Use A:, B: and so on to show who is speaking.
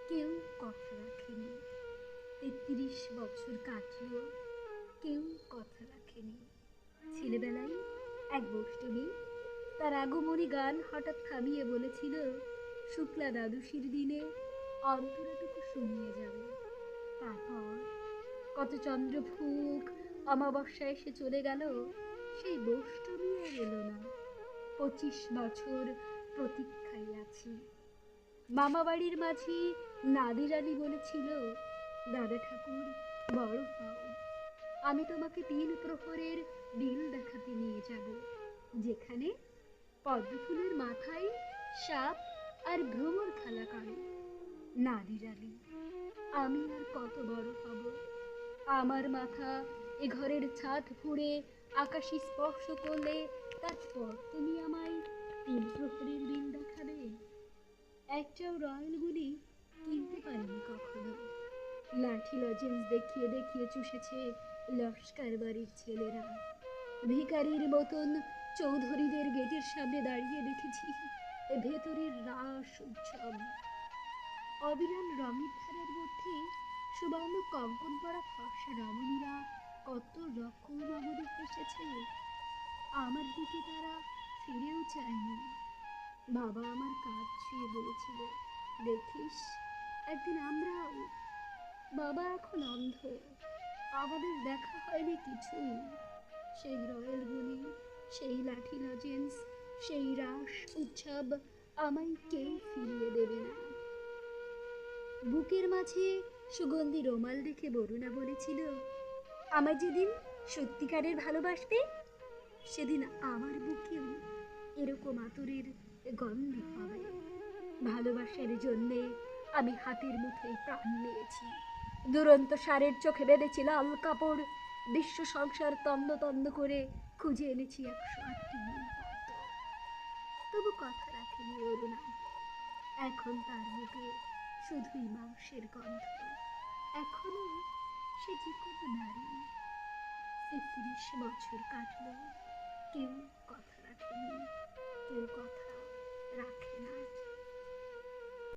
A: কেউ কথা রাখেনি। ৩৩ বছর কাটল, কেউ কথা রাখেনি। ছেলেবেলায় এক বৈষ্ণবী তার আগমনী গান হঠাৎ থামিয়ে বলেছিল, শুক্লা দ্বাদশীর দিনে অন্তরাটুকু শুনিয়ে যাবে। তারপর কত চন্দ্রভুক অমাবস্যা এসে চলে গেল, সেই বৈষ্ণবী আর এলো না। ২৫ বছর প্রতীক্ষায় আছি। মামা বাড়ির মাঝি নাদির আলী বলেছিল, দাদা ঠাকুর বড় হও, আমি তোমাকে ৩ প্রহরের বিল দেখাতে নিয়ে যাব, যেখানে পদ্মফুলের মাথায় সাপ আর ভ্রমর খেলা করে। নাদির আলী, আমি আর কত বড় হব? আমার মাথা এ ঘরের ছাদ ফুঁড়ে আকাশে স্পর্শ করলে তারপর তুমি আমায় ৩ প্রহরের বিল দেখাবে? একটাও রয়্যাল গুলি কিনতে পারিনি কখনো। লাঠি লজেন্স দেখিয়ে দেখিয়ে চুষেছে লস্কর বাড়ির ছেলেরা। ভিখারির মতন চৌধুরীদের গেটের সামনে দাঁড়িয়ে দেখেছি ভেতরের রাস উৎসব। অবিরাম রঙের ধারের মধ্যে সুবর্ণ কঙ্কন পরা ফর্সা রমণীরা কত রকম আমাদের হেসেছে। আমার দিকে তারা ফিরেও চায়নি। বাবা আমার কাঁধ ছুঁয়ে বলেছিল, দেখিস একদিন আমরাও। বাবা এখন অন্ধ, আমাদের দেখা হয়নি কিছুই। সেই রয়্যাল গুলি, সেই লাঠি লজেন্স, সেই রাস উৎসব আমায় কেউ ফিরিয়ে দেবে না। বুকের মাঝে সুগন্ধি রোমাল রেখে বরুণা বলেছিল, আমায় যেদিন সত্যিকারের ভালোবাসবে, সেদিন আমার বুকেও এরকম আতরের গন্ধ হবে। ভালোবাসার জন্যে আমি হাতের মুঠোয় প্রাণ নিয়েছি। দুরন্ত সারের চোখে বেঁধেছি লাল কাপড়, বিশ্ব সংসার তন্ন তন্ন করে খুঁজে এনেছি ১০৮টি নীলপদ্ম। তবু কথা রাখেনি অরুণা। এখন তার মুখে শুধুই মাংসের গন্ধ। এখনো সে যে কোনো নারী। ৩৩ বছর কাটল, কেউ কথা রাখেনি, কেউ কথা রাখে না।